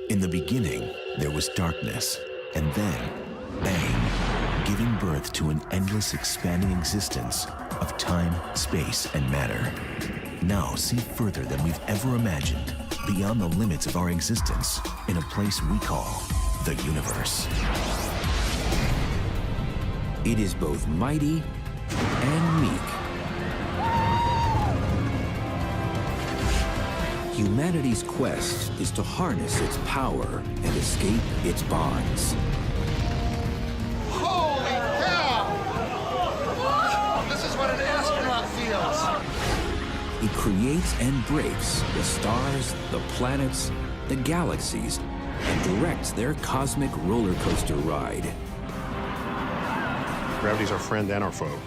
In the beginning, there was darkness, and then, bang, giving birth to an endless expanding existence of time, space, and matter. Now see further than we've ever imagined, beyond the limits of our existence, in a place we call the universe. It is both mighty and meek. Humanity's quest is to harness its power and escape its bonds. Holy cow! This is what an astronaut feels. It creates and breaks the stars, the planets, the galaxies, and directs their cosmic roller coaster ride. Gravity's our friend and our foe.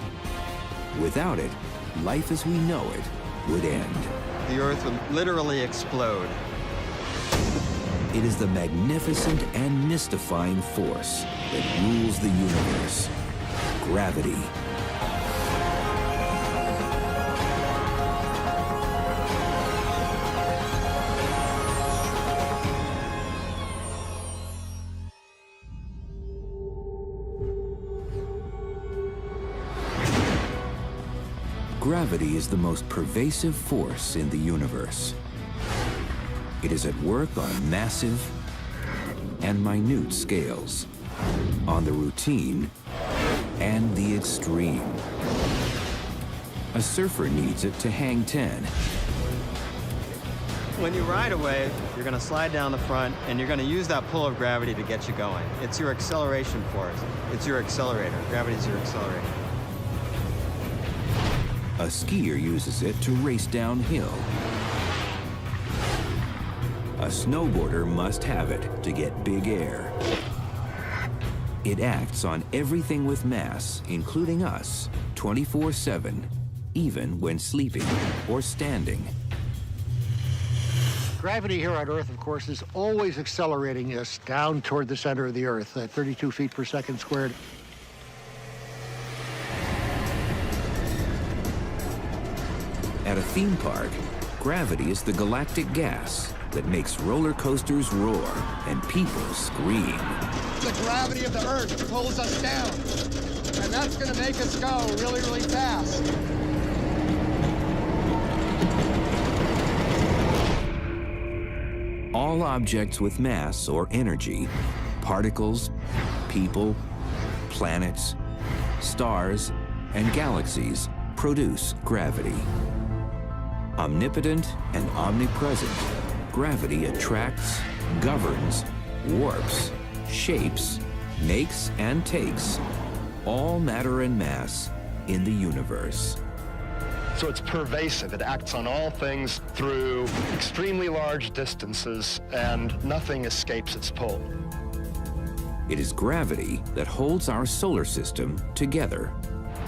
Without it, life as we know it would end. The Earth would literally explode. It is the magnificent and mystifying force that rules the universe. Gravity. Gravity is the most pervasive force in the universe. It is at work on massive and minute scales, on the routine and the extreme. A surfer needs it to hang 10. When you ride a wave, you're going to slide down the front, and you're going to use that pull of gravity to get you going. It's your acceleration force. It's your accelerator. Gravity's your accelerator. A skier uses it to race downhill. A snowboarder must have it to get big air. It acts on everything with mass, including us, 24/7, even when sleeping or standing. Gravity here on Earth, of course, is always accelerating us down toward the center of the Earth at 32 feet per second squared. At a theme park, gravity is the galactic gas that makes roller coasters roar and people scream. The gravity of the Earth pulls us down, and that's going to make us go really, really fast. All objects with mass or energy, particles, people, planets, stars, and galaxies produce gravity. Omnipotent and omnipresent, gravity attracts, governs, warps, shapes, makes and takes all matter and mass in the universe. So it's pervasive. It acts on all things through extremely large distances, and nothing escapes its pull. It is gravity that holds our solar system together.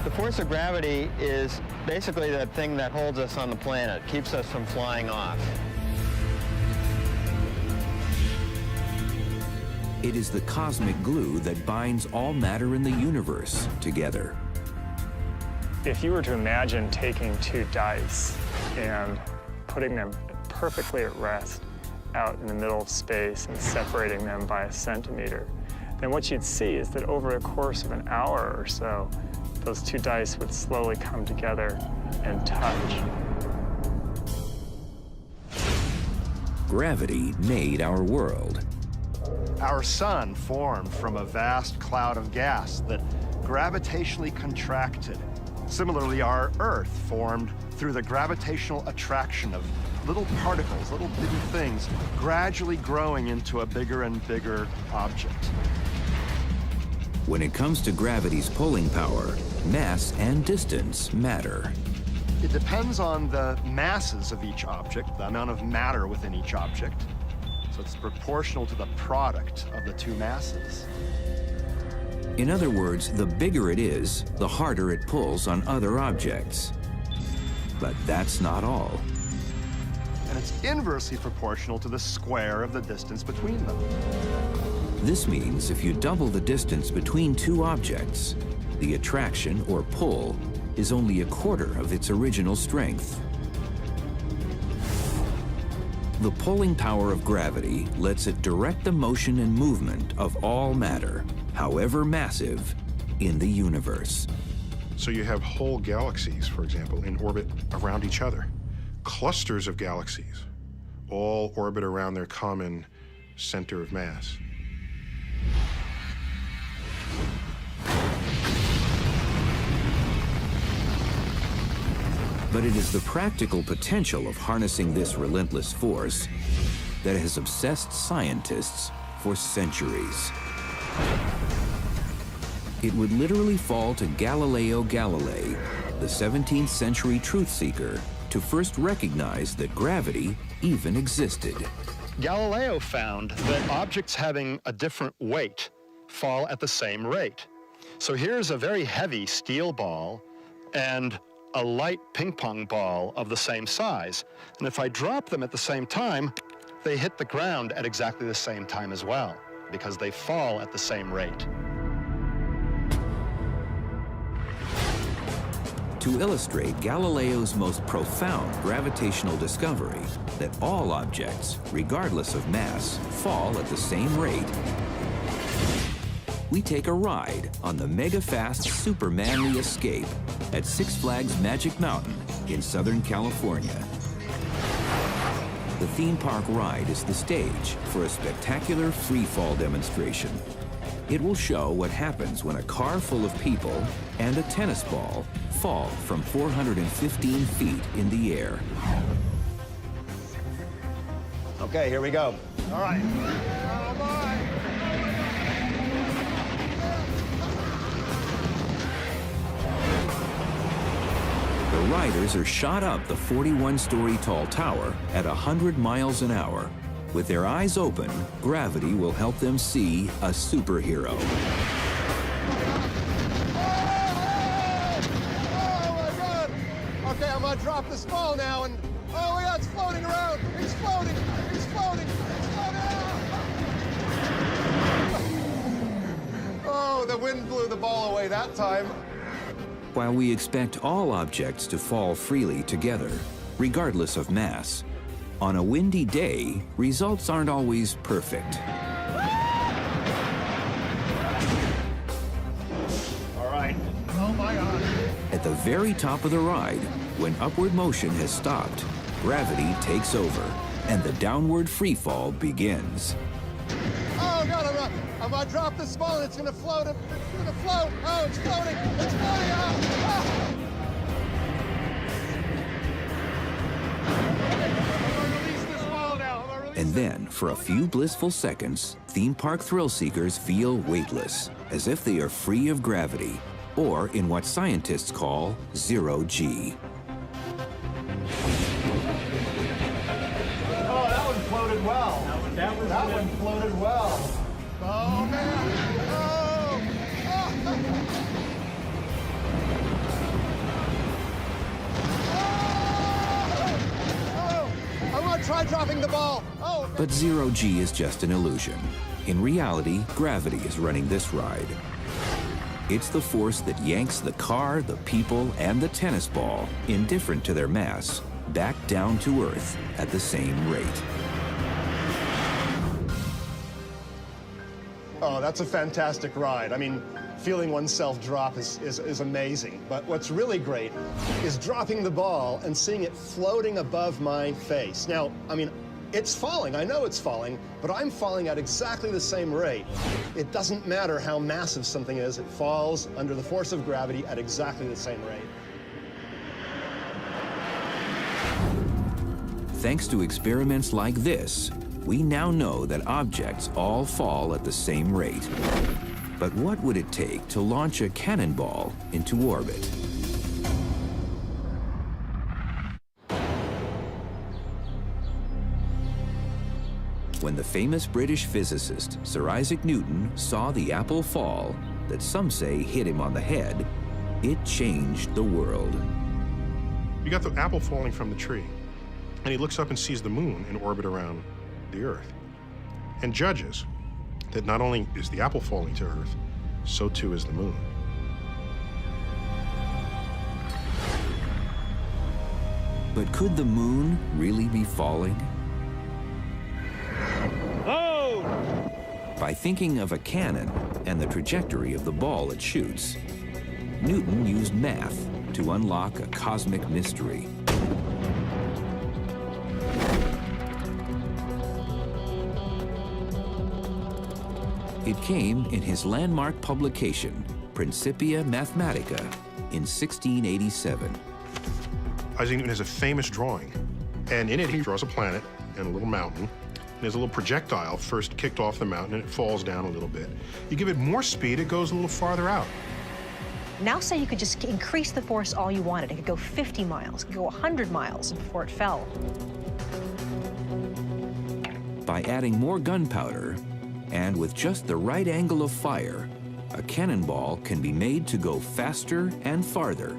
The force of gravity is basically the thing that holds us on the planet, keeps us from flying off. It is the cosmic glue that binds all matter in the universe together. If you were to imagine taking two dice and putting them perfectly at rest out in the middle of space and separating them by a centimeter, then what you'd see is that over the course of an hour or so, those two dice would slowly come together and touch. Gravity made our world. Our sun formed from a vast cloud of gas that gravitationally contracted. Similarly, our Earth formed through the gravitational attraction of little particles, little bitty things, gradually growing into a bigger and bigger object. When it comes to gravity's pulling power, mass and distance matter. It depends on the masses of each object, the amount of matter within each object. So it's proportional to the product of the two masses. In other words, the bigger it is, the harder it pulls on other objects. But that's not all. And it's inversely proportional to the square of the distance between them. This means if you double the distance between two objects, the attraction or pull is only a quarter of its original strength. The pulling power of gravity lets it direct the motion and movement of all matter, however massive, in the universe. So you have whole galaxies, for example, in orbit around each other. Clusters of galaxies all orbit around their common center of mass. But it is the practical potential of harnessing this relentless force that has obsessed scientists for centuries. It would literally fall to Galileo Galilei, the 17th century truth seeker, to first recognize that gravity even existed. Galileo found that objects having a different weight fall at the same rate. So here's a very heavy steel ball and a light ping pong ball of the same size. And if I drop them at the same time, they hit the ground at exactly the same time as well, because they fall at the same rate. To illustrate Galileo's most profound gravitational discovery, that all objects, regardless of mass, fall at the same rate, we take a ride on the mega-fast Super Manly Escape at Six Flags Magic Mountain in Southern California. The theme park ride is the stage for a spectacular free-fall demonstration. It will show what happens when a car full of people and a tennis ball fall from 415 feet in the air. Okay, here we go. All right. Oh, boy. The riders are shot up the 41-story tall tower at 100 miles an hour. With their eyes open, gravity will help them see a superhero. Oh, my God. Okay, I'm going to drop this ball now, and oh, my God, it's floating around. It's floating. It's floating. It's floating. Oh, the wind blew the ball away that time. While we expect all objects to fall freely together, regardless of mass, on a windy day, results aren't always perfect. All right. Oh, my God. At the very top of the ride, when upward motion has stopped, gravity takes over, and the downward freefall begins. Oh, God, I'm gonna drop this ball, and it's gonna float. It's gonna float. Oh, it's floating. It's floating. Oh, oh. I'm gonna release this ball now. I'm gonna release And then, for a few blissful seconds, theme park thrill seekers feel weightless, as if they are free of gravity, or in what scientists call zero G. Oh, that one floated well. That one floated well. Oh, man. Oh. Oh. I'm going to try dropping the ball. Oh. Okay. But zero G is just an illusion. In reality, gravity is running this ride. It's the force that yanks the car, the people, and the tennis ball, indifferent to their mass, back down to Earth at the same rate. Oh, that's a fantastic ride. I mean, feeling oneself drop is amazing. But what's really great is dropping the ball and seeing it floating above my face. Now, I mean, it's falling. I know it's falling, but I'm falling at exactly the same rate. It doesn't matter how massive something is. It falls under the force of gravity at exactly the same rate. Thanks to experiments like this, we now know that objects all fall at the same rate. But what would it take to launch a cannonball into orbit? When the famous British physicist Sir Isaac Newton saw the apple fall, that some say hit him on the head, it changed the world. You got the apple falling from the tree, and he looks up and sees the moon in orbit around the Earth, and judges that not only is the apple falling to Earth, so too is the moon. But could the moon really be falling? By thinking of a cannon and the trajectory of the ball it shoots, Newton used math to unlock a cosmic mystery. It came in his landmark publication, Principia Mathematica, in 1687. Isaac Newton has a famous drawing, and in it he draws a planet and a little mountain. And there's a little projectile first kicked off the mountain, and it falls down a little bit. You give it more speed, it goes a little farther out. Now say you could just increase the force all you wanted. It could go 50 miles, it could go 100 miles before it fell. By adding more gunpowder, and with just the right angle of fire, a cannonball can be made to go faster and farther.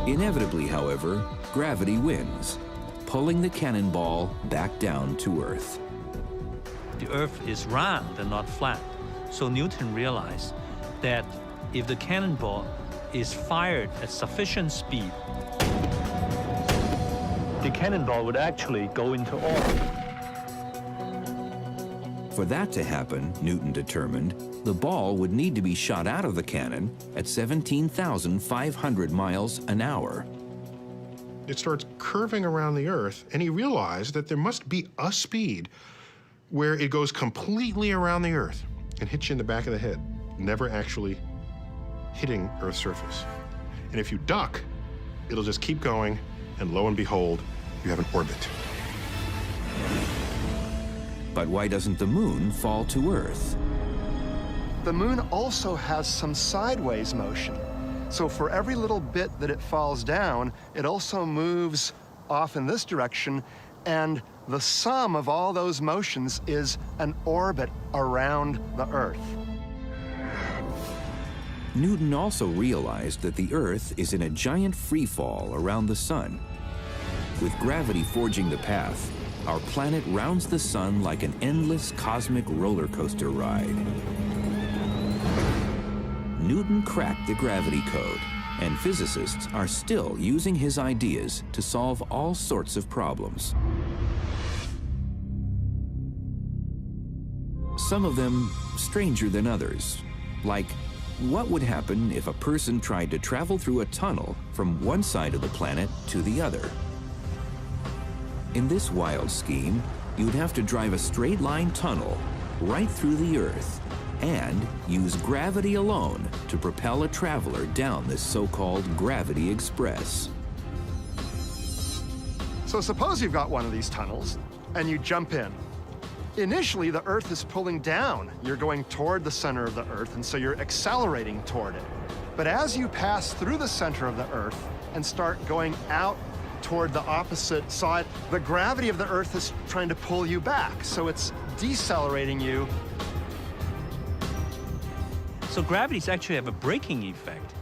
Inevitably, however, gravity wins, pulling the cannonball back down to Earth. The Earth is round and not flat, so Newton realized that if the cannonball is fired at sufficient speed, the cannonball would actually go into orbit. For that to happen, Newton determined, the ball would need to be shot out of the cannon at 17,500 miles an hour. It starts curving around the Earth, and he realized that there must be a speed where it goes completely around the Earth and hits you in the back of the head, never actually hitting Earth's surface. And if you duck, it'll just keep going, and lo and behold, you have an orbit. But why doesn't the moon fall to Earth? The moon also has some sideways motion. So for every little bit that it falls down, it also moves off in this direction, and the sum of all those motions is an orbit around the Earth. Newton also realized that the Earth is in a giant free fall around the sun. With gravity forging the path, our planet rounds the sun like an endless cosmic roller coaster ride. Newton cracked the gravity code, and physicists are still using his ideas to solve all sorts of problems. Some of them stranger than others, like what would happen if a person tried to travel through a tunnel from one side of the planet to the other? In this wild scheme, you'd have to drive a straight-line tunnel right through the Earth and use gravity alone to propel a traveler down this so-called Gravity Express. So suppose you've got one of these tunnels, and you jump in. Initially, the Earth is pulling down. You're going toward the center of the Earth, and so you're accelerating toward it. But as you pass through the center of the Earth and start going out toward the opposite side, the gravity of the Earth is trying to pull you back, so it's decelerating you. So gravities actually have a braking effect.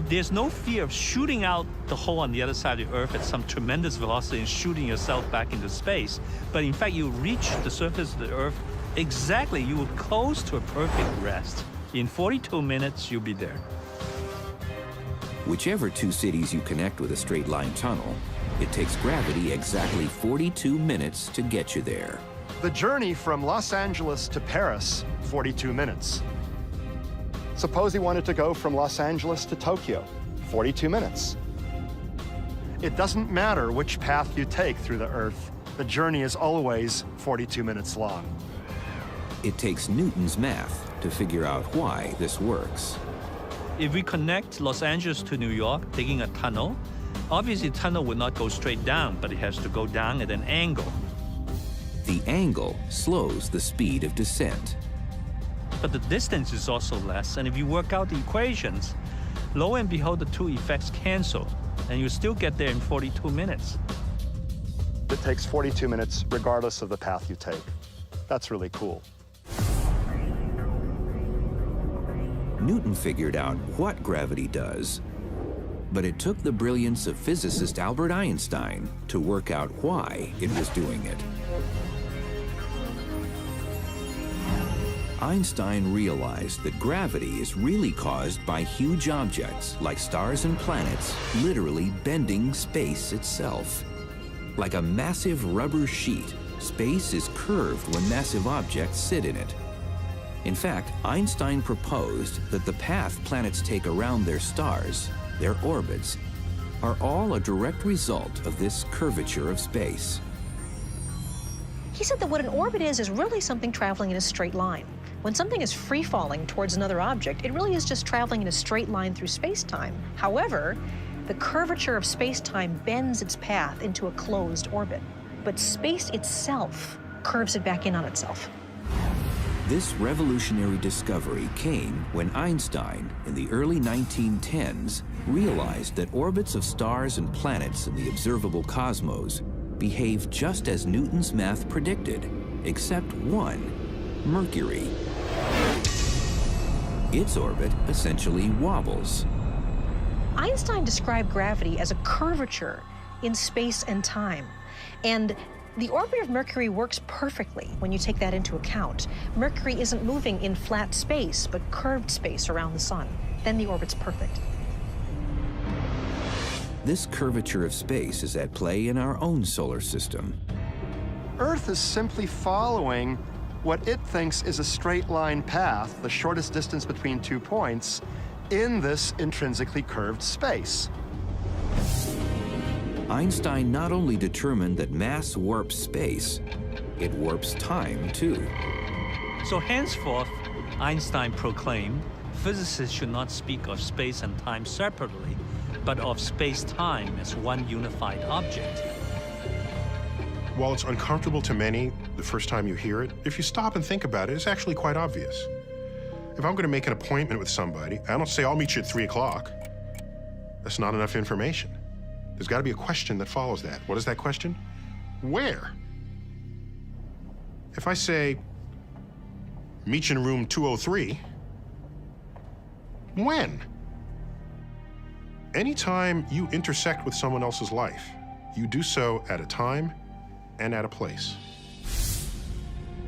There's no fear of shooting out the hole on the other side of the Earth at some tremendous velocity and shooting yourself back into space. But in fact, you reach the surface of the Earth exactly, you will close to a perfect rest. In 42 minutes, you'll be there. Whichever two cities you connect with a straight-line tunnel, it takes gravity exactly 42 minutes to get you there. The journey from Los Angeles to Paris, 42 minutes. Suppose he wanted to go from Los Angeles to Tokyo, 42 minutes. It doesn't matter which path you take through the Earth, the journey is always 42 minutes long. It takes Newton's math to figure out why this works. If we connect Los Angeles to New York, taking a tunnel, obviously the tunnel would not go straight down, but it has to go down at an angle. The angle slows the speed of descent. But the distance is also less, and if you work out the equations, lo and behold, the two effects cancel, and you still get there in 42 minutes. It takes 42 minutes regardless of the path you take. That's really cool. Newton figured out what gravity does, but it took the brilliance of physicist Albert Einstein to work out why it was doing it. Einstein realized that gravity is really caused by huge objects like stars and planets literally bending space itself. Like a massive rubber sheet, space is curved when massive objects sit in it. In fact, Einstein proposed that the path planets take around their stars, their orbits, are all a direct result of this curvature of space. He said that what an orbit is really something traveling in a straight line. When something is free-falling towards another object, it really is just traveling in a straight line through space-time. However, the curvature of space-time bends its path into a closed orbit, but space itself curves it back in on itself. This revolutionary discovery came when Einstein, in the early 1910s, realized that orbits of stars and planets in the observable cosmos behave just as Newton's math predicted, except one, Mercury. Its orbit essentially wobbles. Einstein described gravity as a curvature in space and time. And the orbit of Mercury works perfectly when you take that into account. Mercury isn't moving in flat space, but curved space around the sun. Then the orbit's perfect. This curvature of space is at play in our own solar system. Earth is simply following what it thinks is a straight line path, the shortest distance between 2 points, in this intrinsically curved space. Einstein not only determined that mass warps space, it warps time too. So henceforth, Einstein proclaimed, physicists should not speak of space and time separately, but of space-time as one unified object. While it's uncomfortable to many the first time you hear it, if you stop and think about it, it's actually quite obvious. If I'm going to make an appointment with somebody, I don't say, I'll meet you at 3 o'clock. That's not enough information. There's got to be a question that follows that. What is that question? Where? If I say, meet you in room 203, when? Anytime you intersect with someone else's life, you do so at a time and at a place.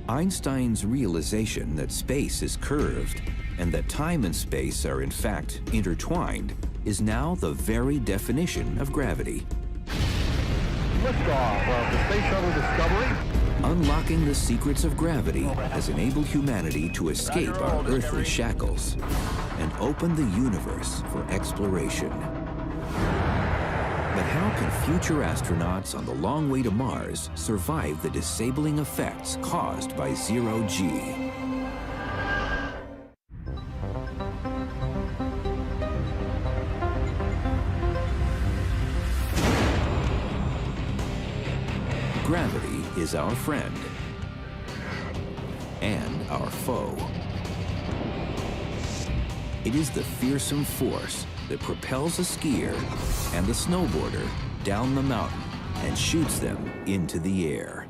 Einstein's realization that space is curved and that time and space are in fact intertwined is now the very definition of gravity. Liftoff of the Space Shuttle Discovery. Unlocking the secrets of gravity has enabled humanity to escape our earthly shackles and open the universe for exploration. But how can future astronauts on the long way to Mars survive the disabling effects caused by zero-G? Gravity is our friend and our foe. It is the fearsome force that propels a skier and the snowboarder down the mountain and shoots them into the air.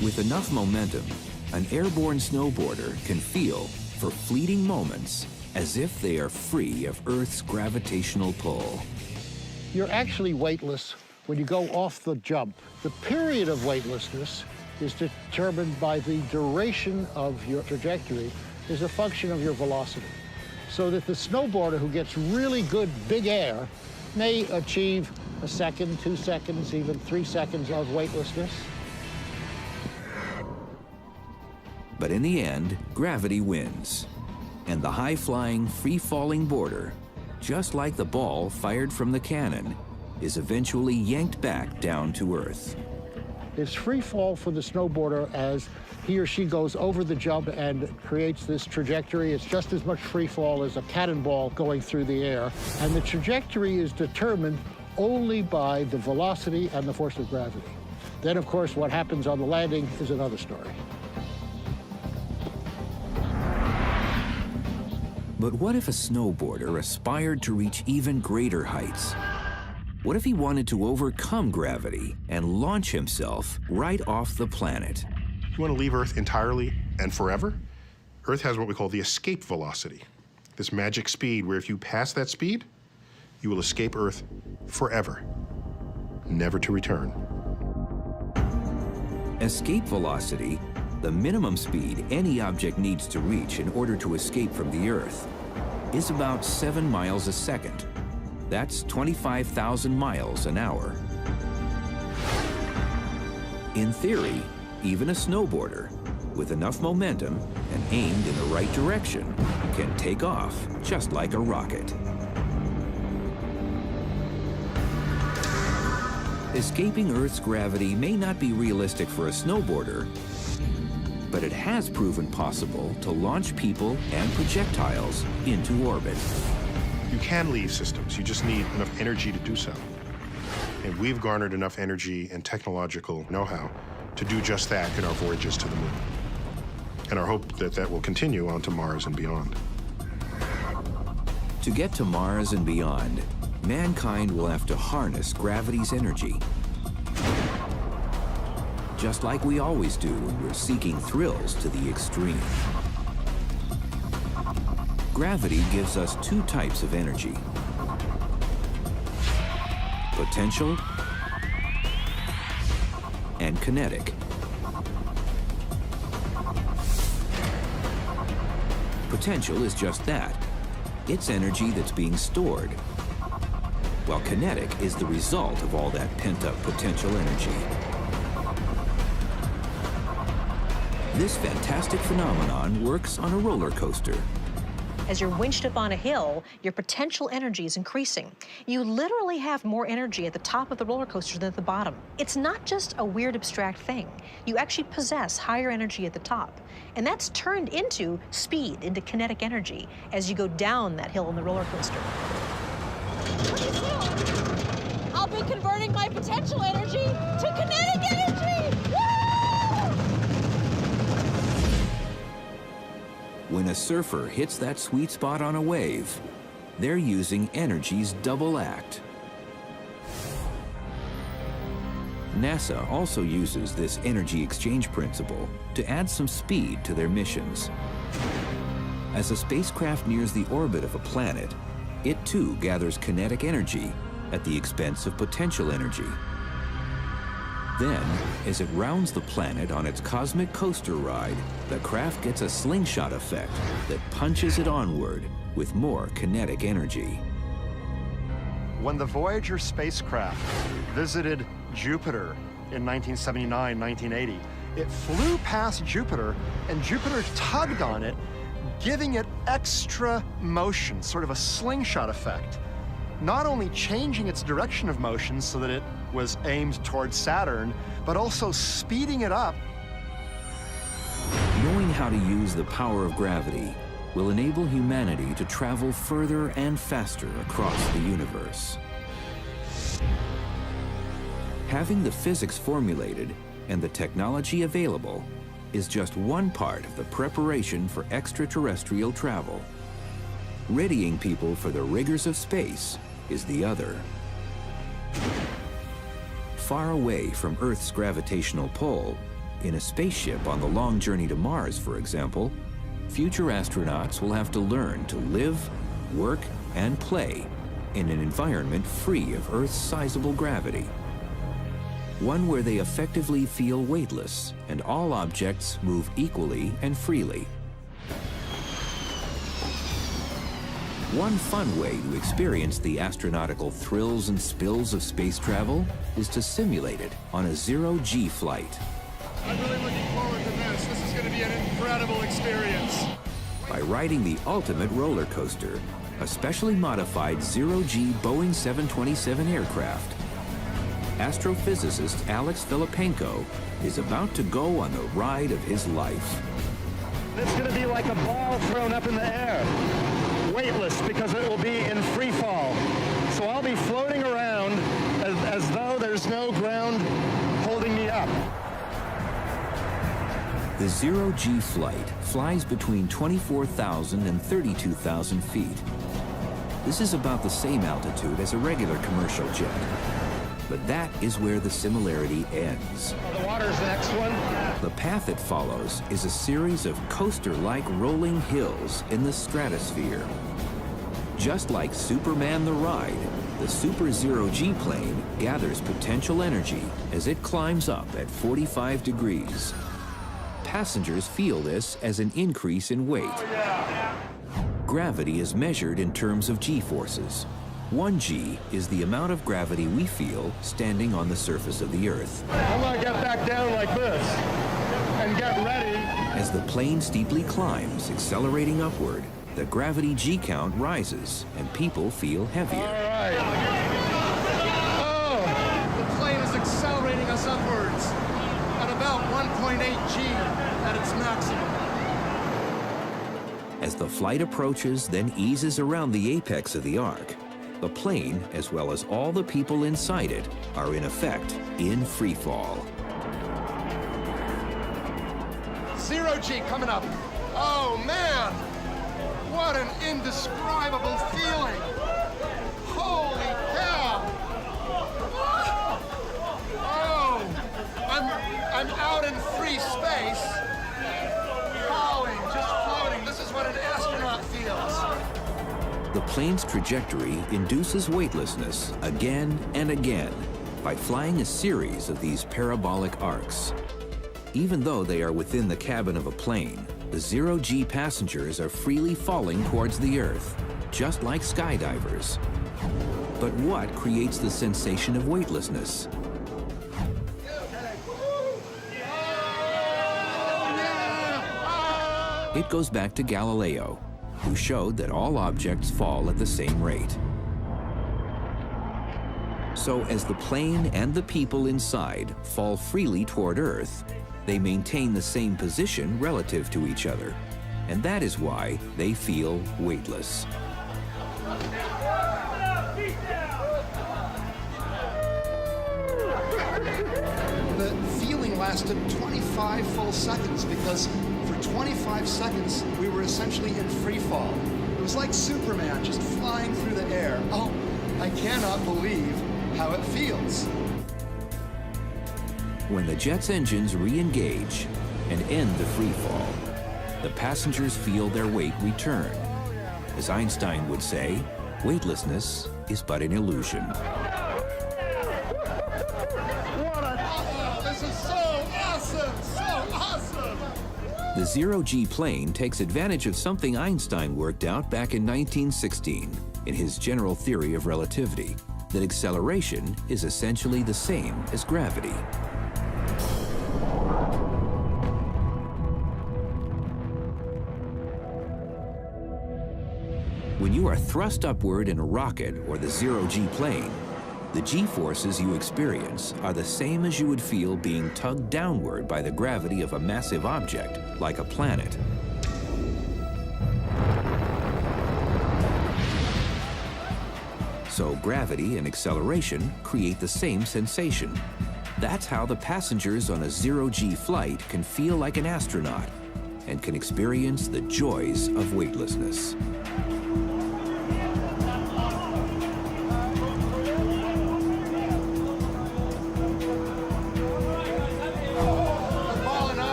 With enough momentum, an airborne snowboarder can feel, for fleeting moments, as if they are free of Earth's gravitational pull. You're actually weightless when you go off the jump. The period of weightlessness is determined by the duration of your trajectory is a function of your velocity. So that the snowboarder who gets really good big air may achieve a second, 2 seconds, even 3 seconds of weightlessness. But in the end, gravity wins. And the high-flying, free-falling boarder, just like the ball fired from the cannon, is eventually yanked back down to Earth. It's free fall for the snowboarder as he or she goes over the jump and creates this trajectory. It's just as much free fall as a cannonball going through the air. And the trajectory is determined only by the velocity and the force of gravity. Then, of course, what happens on the landing is another story. But what if a snowboarder aspired to reach even greater heights? What if he wanted to overcome gravity and launch himself right off the planet? You want to leave Earth entirely and forever? Earth has what we call the escape velocity, this magic speed where if you pass that speed, you will escape Earth forever, never to return. Escape velocity, the minimum speed any object needs to reach in order to escape from the Earth, is about 7 miles a second. That's 25,000 miles an hour. In theory, even a snowboarder with enough momentum and aimed in the right direction can take off just like a rocket. Escaping Earth's gravity may not be realistic for a snowboarder, but it has proven possible to launch people and projectiles into orbit. You can leave systems, you just need enough energy to do so. And we've garnered enough energy and technological know-how to do just that in our voyages to the moon. And our hope that that will continue on to Mars and beyond. To get to Mars and beyond, mankind will have to harness gravity's energy. Just like we always do when we're seeking thrills to the extreme. Gravity gives us two types of energy: potential and kinetic. Potential is just that. It's energy that's being stored, while kinetic is the result of all that pent-up potential energy. This fantastic phenomenon works on a roller coaster. As you're winched up on a hill, your potential energy is increasing. You literally have more energy at the top of the roller coaster than at the bottom. It's not just a weird abstract thing. You actually possess higher energy at the top. And that's turned into speed, into kinetic energy, as you go down that hill on the roller coaster. Pretty soon, I'll be converting my potential energy to kinetic energy! Woo! When a surfer hits that sweet spot on a wave, they're using energy's double act. NASA also uses this energy exchange principle to add some speed to their missions. As a spacecraft nears the orbit of a planet, it too gathers kinetic energy at the expense of potential energy. Then, as it rounds the planet on its cosmic coaster ride, the craft gets a slingshot effect that punches it onward with more kinetic energy. When the Voyager spacecraft visited Jupiter in 1979, 1980, it flew past Jupiter, and Jupiter tugged on it, giving it extra motion, sort of a slingshot effect. Not only changing its direction of motion so that it was aimed towards Saturn, but also speeding it up. Knowing how to use the power of gravity will enable humanity to travel further and faster across the universe. Having the physics formulated and the technology available is just one part of the preparation for extraterrestrial travel. Readying people for the rigors of space is the other. Far away from Earth's gravitational pull, in a spaceship on the long journey to Mars, for example, future astronauts will have to learn to live, work, and play in an environment free of Earth's sizable gravity. One where they effectively feel weightless and all objects move equally and freely. One fun way to experience the astronautical thrills and spills of space travel is to simulate it on a zero-G flight. I'm really looking forward to this. This is going to be an incredible experience. By riding the ultimate roller coaster, a specially modified zero-G Boeing 727 aircraft, astrophysicist Alex Filippenko is about to go on the ride of his life. It's going to be like a ball thrown up in the air. Weightless, because it will be in free fall. So I'll be floating around as though there's no ground holding me up. The zero-G flight flies between 24,000 and 32,000 feet. This is about the same altitude as a regular commercial jet. But that is where the similarity ends. The water's the next one. The path it follows is a series of coaster-like rolling hills in the stratosphere. Just like Superman the Ride, the Super Zero-G plane gathers potential energy as it climbs up at 45 degrees. Passengers feel this as an increase in weight. Gravity is measured in terms of G-forces. 1G is the amount of gravity we feel standing on the surface of the Earth. I'm gonna get back down like this and get ready. As the plane steeply climbs, accelerating upward, the gravity G count rises and people feel heavier. All right. Oh, The plane is accelerating us upwards at about 1.8 G at its maximum. As the flight approaches, then eases around the apex of the arc, the plane, as well as all the people inside it, are in effect in free fall. 0 G coming up. Oh man, what an indescribable feeling. Holy cow. Oh, I'm out in free space. Falling, just floating. This is what an astronaut feels. The plane's trajectory induces weightlessness again and again by flying a series of these parabolic arcs. Even though they are within the cabin of a plane, the 0G passengers are freely falling towards the Earth, just like skydivers. But what creates the sensation of weightlessness? It goes back to Galileo, who showed that all objects fall at the same rate. So as the plane and the people inside fall freely toward Earth, they maintain the same position relative to each other. And that is why they feel weightless. The feeling lasted 25 full seconds because for 25 seconds we were essentially in free fall. It was like Superman just flying through the air. Oh, I cannot believe how it feels. When the jet's engines re-engage and end the free fall, the passengers feel their weight return. As Einstein would say, weightlessness is but an illusion. Oh, this is so awesome! So awesome! The 0G plane takes advantage of something Einstein worked out back in 1916 in his general theory of relativity, that acceleration is essentially the same as gravity. When you are thrust upward in a rocket or the 0G plane, the G-forces you experience are the same as you would feel being tugged downward by the gravity of a massive object, like a planet. So gravity and acceleration create the same sensation. That's how the passengers on a 0G flight can feel like an astronaut and can experience the joys of weightlessness.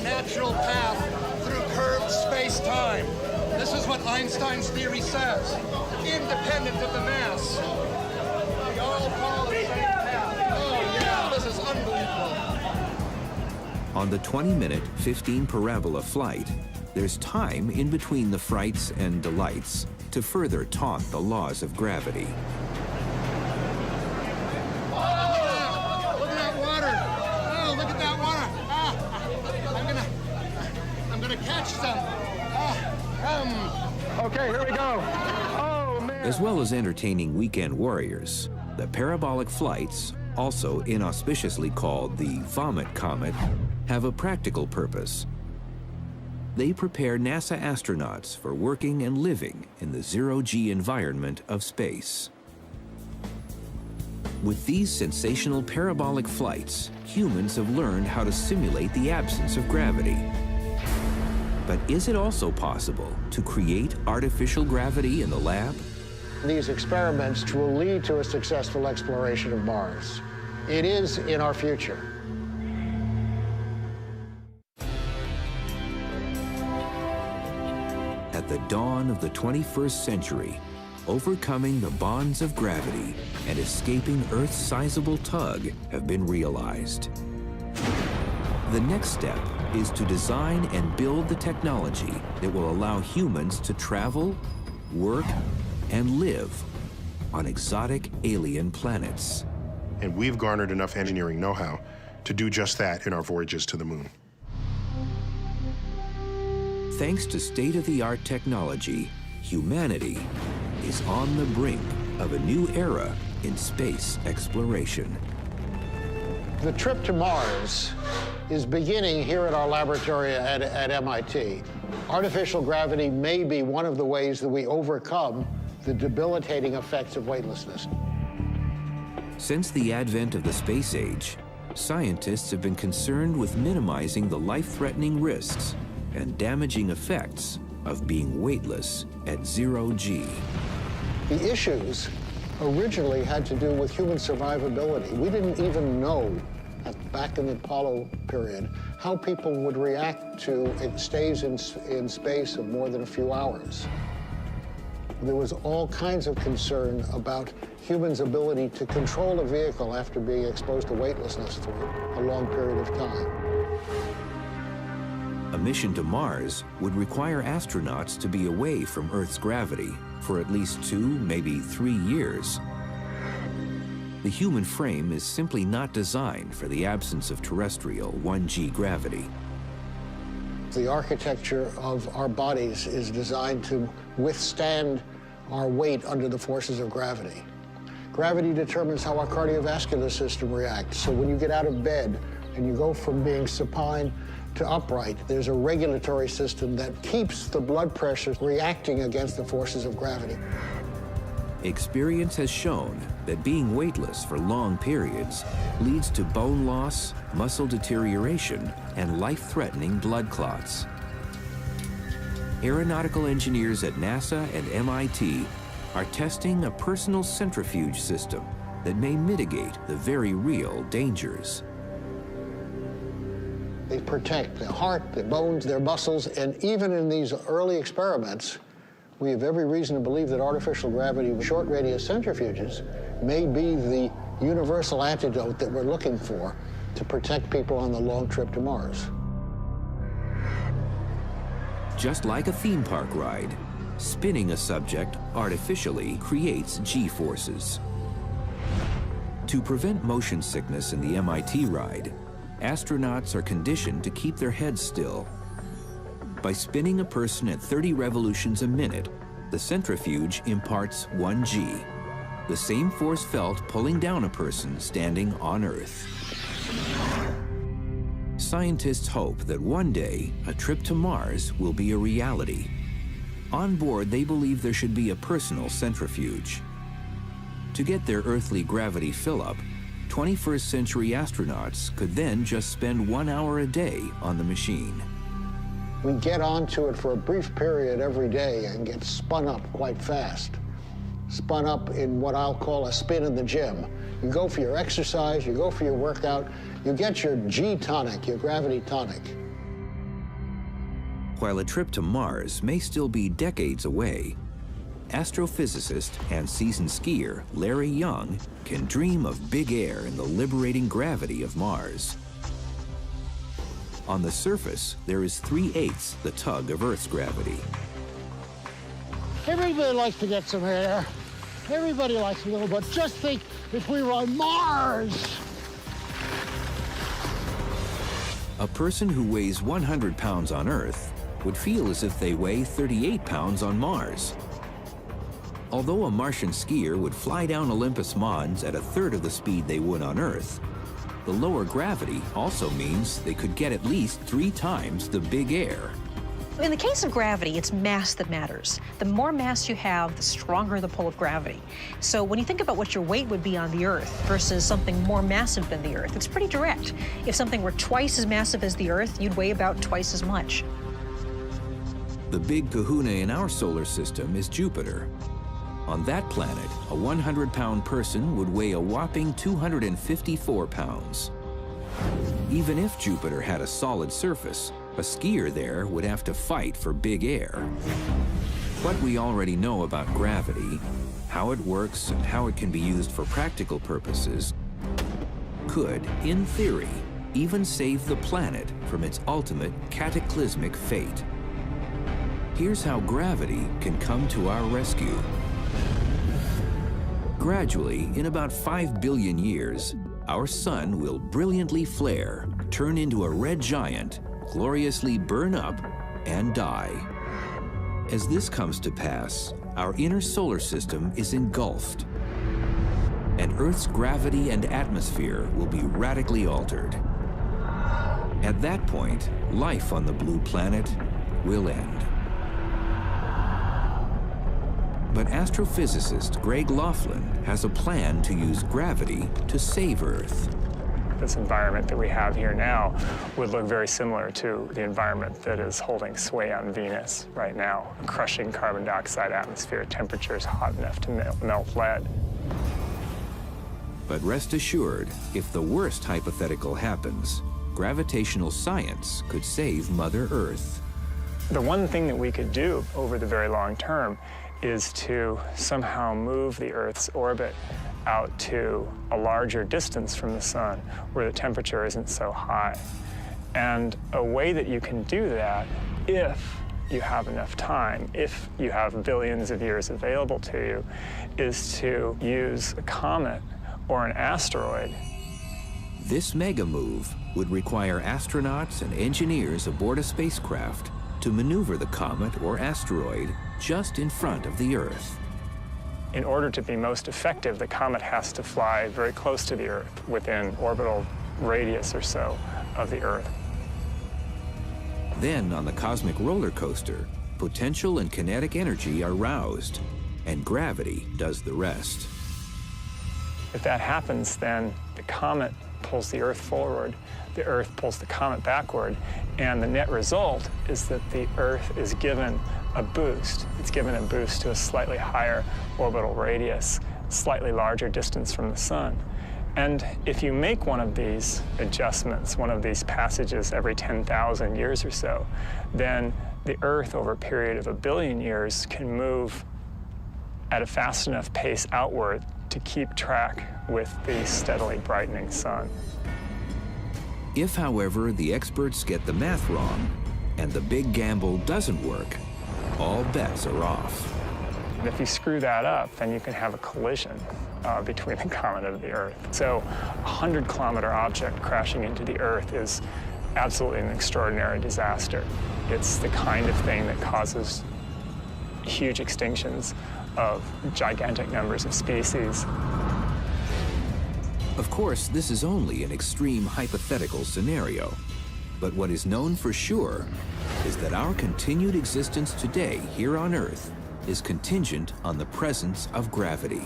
Natural path through curved space-time. This is what Einstein's theory says, independent of the mass. We all follow the same path. Oh yeah, this is unbelievable. On the 20-minute, 15 parabola flight, there's time in between the frights and delights to further taunt the laws of gravity. Okay, here we go. Oh, man. As well as entertaining weekend warriors, the parabolic flights, also inauspiciously called the Vomit Comet, have a practical purpose. They prepare NASA astronauts for working and living in the 0G environment of space. With these sensational parabolic flights, humans have learned how to simulate the absence of gravity. But is it also possible to create artificial gravity in the lab? These experiments will lead to a successful exploration of Mars. It is in our future. At the dawn of the 21st century, overcoming the bonds of gravity and escaping Earth's sizable tug have been realized. The next step is to design and build the technology that will allow humans to travel work, and live on exotic alien planets. And we've garnered enough engineering know-how to do just that in our voyages to the moon. Thanks to state-of-the-art technology, humanity is on the brink of a new era in space exploration. The trip to Mars is beginning here at our laboratory at MIT. Artificial gravity may be one of the ways that we overcome the debilitating effects of weightlessness. Since the advent of the space age, scientists have been concerned with minimizing the life-threatening risks and damaging effects of being weightless at 0G. The issues originally had to do with human survivability. We didn't even know, back in the Apollo period, how people would react to stays in space of more than a few hours. There was all kinds of concern about humans' ability to control a vehicle after being exposed to weightlessness for a long period of time. A mission to Mars would require astronauts to be away from Earth's gravity for at least 2, maybe 3 years. The human frame is simply not designed for the absence of terrestrial 1G gravity. The architecture of our bodies is designed to withstand our weight under the forces of gravity. Gravity determines how our cardiovascular system reacts. So when you get out of bed and you go from being supine to upright, there's a regulatory system that keeps the blood pressure reacting against the forces of gravity. Experience has shown that being weightless for long periods leads to bone loss, muscle deterioration, and life-threatening blood clots. Aeronautical engineers at NASA and MIT are testing a personal centrifuge system that may mitigate the very real dangers. They protect the heart, the bones, their muscles, and even in these early experiments, we have every reason to believe that artificial gravity with short radius centrifuges may be the universal antidote that we're looking for to protect people on the long trip to Mars. Just like a theme park ride, spinning a subject artificially creates G-forces. To prevent motion sickness in the MIT ride, astronauts are conditioned to keep their heads still. By spinning a person at 30 revolutions a minute, the centrifuge imparts 1G, the same force felt pulling down a person standing on Earth. Scientists hope that one day a trip to Mars will be a reality. On board, they believe there should be a personal centrifuge. To get their earthly gravity fill-up, 21st century astronauts could then just spend 1 hour a day on the machine. We get onto it for a brief period every day and get spun up quite fast. Spun up in what I'll call a spin in the gym. You go for your exercise, you go for your workout, you get your G tonic, your gravity tonic. While a trip to Mars may still be decades away, astrophysicist and seasoned skier Larry Young can dream of big air and the liberating gravity of Mars. On the surface, there is 3/8 the tug of Earth's gravity. Everybody likes to get some air. Everybody likes a little, but just think if we were on Mars. A person who weighs 100 pounds on Earth would feel as if they weigh 38 pounds on Mars. Although a Martian skier would fly down Olympus Mons at 1/3 of the speed they would on Earth, the lower gravity also means they could get at least 3 times the big air. In the case of gravity, it's mass that matters. The more mass you have, the stronger the pull of gravity. So when you think about what your weight would be on the Earth versus something more massive than the Earth, it's pretty direct. If something were twice as massive as the Earth, you'd weigh about twice as much. The big kahuna in our solar system is Jupiter. On that planet, a 100-pound person would weigh a whopping 254 pounds. Even if Jupiter had a solid surface, a skier there would have to fight for big air. What we already know about gravity, how it works and how it can be used for practical purposes, could, in theory, even save the planet from its ultimate cataclysmic fate. Here's how gravity can come to our rescue. Gradually, in about 5 billion years, our sun will brilliantly flare, turn into a red giant, gloriously burn up, and die. As this comes to pass, our inner solar system is engulfed, and Earth's gravity and atmosphere will be radically altered. At that point, life on the blue planet will end. But astrophysicist Greg Laughlin has a plan to use gravity to save Earth. This environment that we have here now would look very similar to the environment that is holding sway on Venus right now, a crushing carbon dioxide atmosphere, temperatures hot enough to melt lead. But rest assured, if the worst hypothetical happens, gravitational science could save Mother Earth. The one thing that we could do over the very long term is to somehow move the Earth's orbit out to a larger distance from the sun where the temperature isn't so high. And a way that you can do that, if you have enough time, if you have billions of years available to you, is to use a comet or an asteroid. This mega move would require astronauts and engineers aboard a spacecraft to maneuver the comet or asteroid just in front of the Earth. In order to be most effective, the comet has to fly very close to the Earth, within orbital radius or so of the Earth. Then, on the cosmic roller coaster, potential and kinetic energy are roused, and gravity does the rest. If that happens, then the comet pulls the Earth forward, the Earth pulls the comet backward, and the net result is that the Earth is given a boost. It's given a boost to a slightly higher orbital radius, slightly larger distance from the sun. And if you make one of these adjustments, one of these passages every 10,000 years or so, then the Earth, over a period of 1 billion years, can move at a fast enough pace outward to keep track with the steadily brightening sun. If, however, the experts get the math wrong and the big gamble doesn't work, all bets are off. And if you screw that up, then you can have a collision between the comet and the Earth. So a 100-kilometer object crashing into the Earth is absolutely an extraordinary disaster. It's the kind of thing that causes huge extinctions of gigantic numbers of species. Of course, this is only an extreme hypothetical scenario. But what is known for sure is that our continued existence today here on Earth is contingent on the presence of gravity.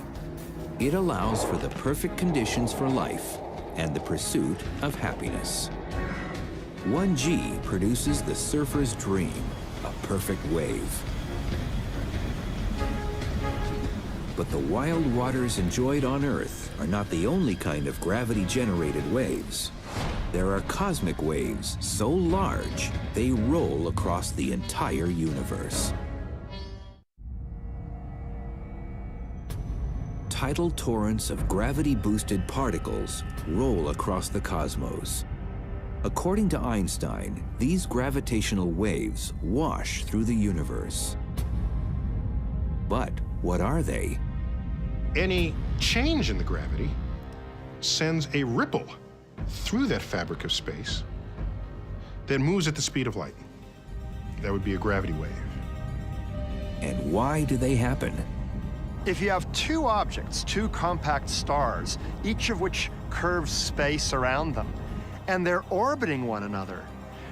It allows for the perfect conditions for life and the pursuit of happiness. 1G produces the surfer's dream, a perfect wave. But the wild waters enjoyed on Earth are not the only kind of gravity-generated waves. There are cosmic waves so large, they roll across the entire universe. Tidal torrents of gravity-boosted particles roll across the cosmos. According to Einstein, these gravitational waves wash through the universe. But what are they? Any change in the gravity sends a ripple through that fabric of space that moves at the speed of light. That would be a gravity wave. And why do they happen? If you have two objects, two compact stars, each of which curves space around them, and they're orbiting one another,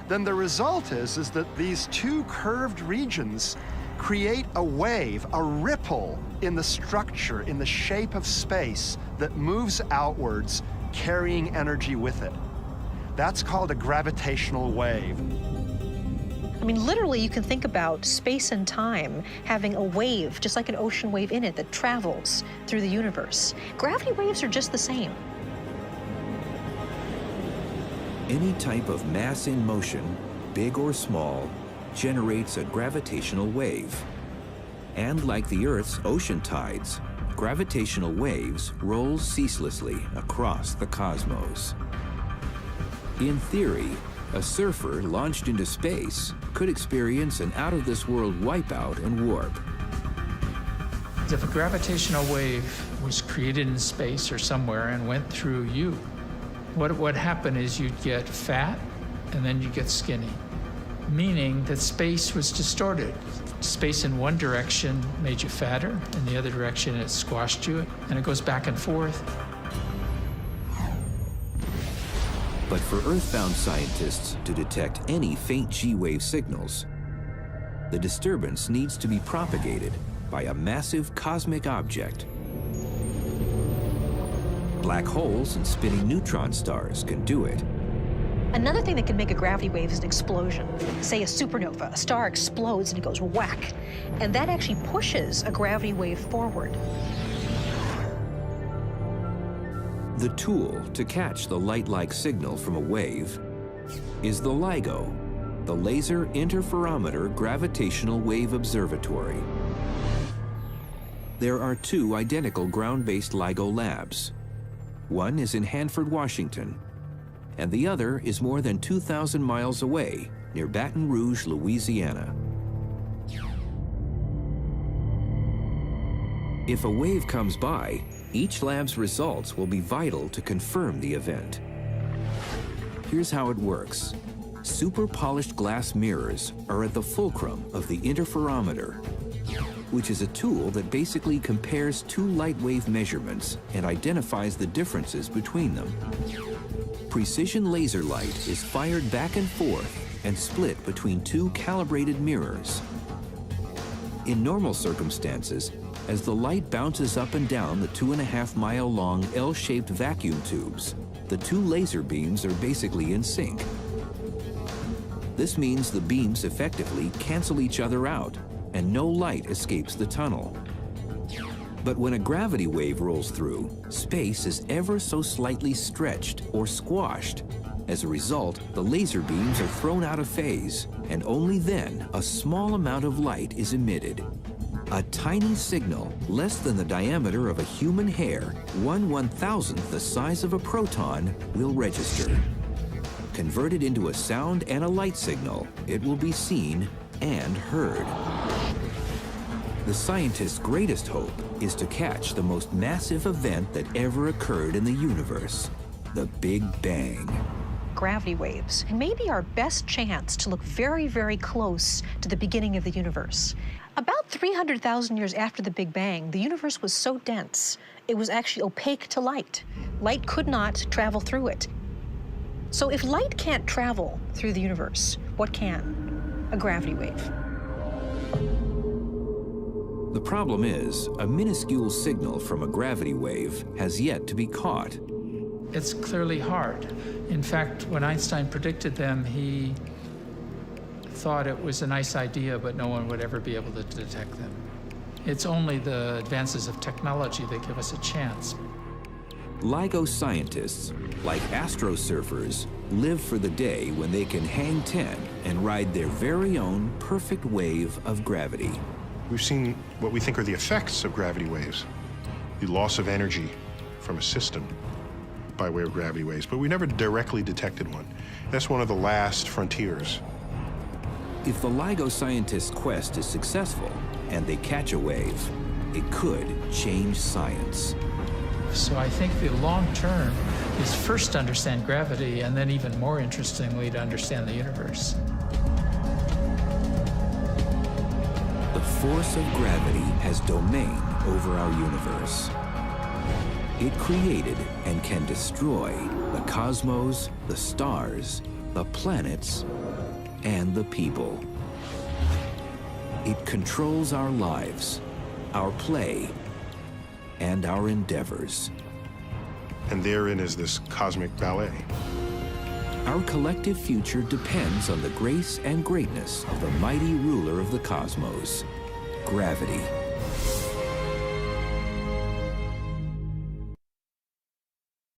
then the result is that these two curved regions create a wave, a ripple in the structure, in the shape of space that moves outwards, carrying energy with it. That's called a gravitational wave. I mean, literally, you can think about space and time having a wave, just like an ocean wave in it, that travels through the universe. Gravity waves are just the same. Any type of mass in motion, big or small, generates a gravitational wave. And like the Earth's ocean tides, gravitational waves roll ceaselessly across the cosmos. In theory, A surfer launched into space could experience an out-of-this-world wipeout and warp. If a gravitational wave was created in space or somewhere and went through you, what would happen is you'd get fat and then you'd get skinny, meaning that space was distorted. Space in one direction made you fatter, in the other direction it squashed you, and it goes back and forth. But for Earthbound scientists to detect any faint G-wave signals, the disturbance needs to be propagated by a massive cosmic object. Black holes and spinning neutron stars can do it. Another thing that can make a gravity wave is an explosion. Say a supernova, a star explodes and it goes whack. And that actually pushes a gravity wave forward. The tool to catch the light-like signal from a wave is the LIGO, the Laser Interferometer Gravitational Wave Observatory. There are two identical ground-based LIGO labs. One is in Hanford, Washington, and the other is more than 2,000 miles away near Baton Rouge, Louisiana. If a wave comes by, each lab's results will be vital to confirm the event. Here's how it works. Super polished glass mirrors are at the fulcrum of the interferometer, which is a tool that basically compares two light wave measurements and identifies the differences between them. Precision laser light is fired back and forth and split between two calibrated mirrors. In normal circumstances, as the light bounces up and down the 2.5-mile-long L-shaped vacuum tubes, the two laser beams are basically in sync. This means the beams effectively cancel each other out, and no light escapes the tunnel. But when a gravity wave rolls through, space is ever so slightly stretched or squashed. As a result, the laser beams are thrown out of phase, and only then a small amount of light is emitted. A tiny signal, less than the diameter of a human hair, 1/1000th the size of a proton, will register. Converted into a sound and a light signal, it will be seen and heard. The scientists' greatest hope is to catch the most massive event that ever occurred in the universe, the Big Bang. Gravity waves may be our best chance to look very, very close to the beginning of the universe. About 300,000 years after the Big Bang, the universe was so dense, it was actually opaque to light. Light could not travel through it. So if light can't travel through the universe, what can? A gravity wave. The problem is, a minuscule signal from a gravity wave has yet to be caught. It's clearly hard. In fact, when Einstein predicted them, he thought it was a nice idea, but no one would ever be able to detect them. It's only the advances of technology that give us a chance. LIGO scientists, like astrosurfers, live for the day when they can hang 10 and ride their very own perfect wave of gravity. We've seen what we think are the effects of gravity waves, the loss of energy from a system by way of gravity waves, but we never directly detected one. That's one of the last frontiers. If the LIGO scientists' quest is successful and they catch a wave, it could change science. So I think the long term is first to understand gravity, and then even more interestingly, to understand the universe. The force of gravity has domain over our universe. It created and can destroy the cosmos, the stars, the planets, and the people. It controls our lives, our play, and our endeavors. And therein is this cosmic ballet. Our collective future depends on the grace and greatness of the mighty ruler of the cosmos, gravity.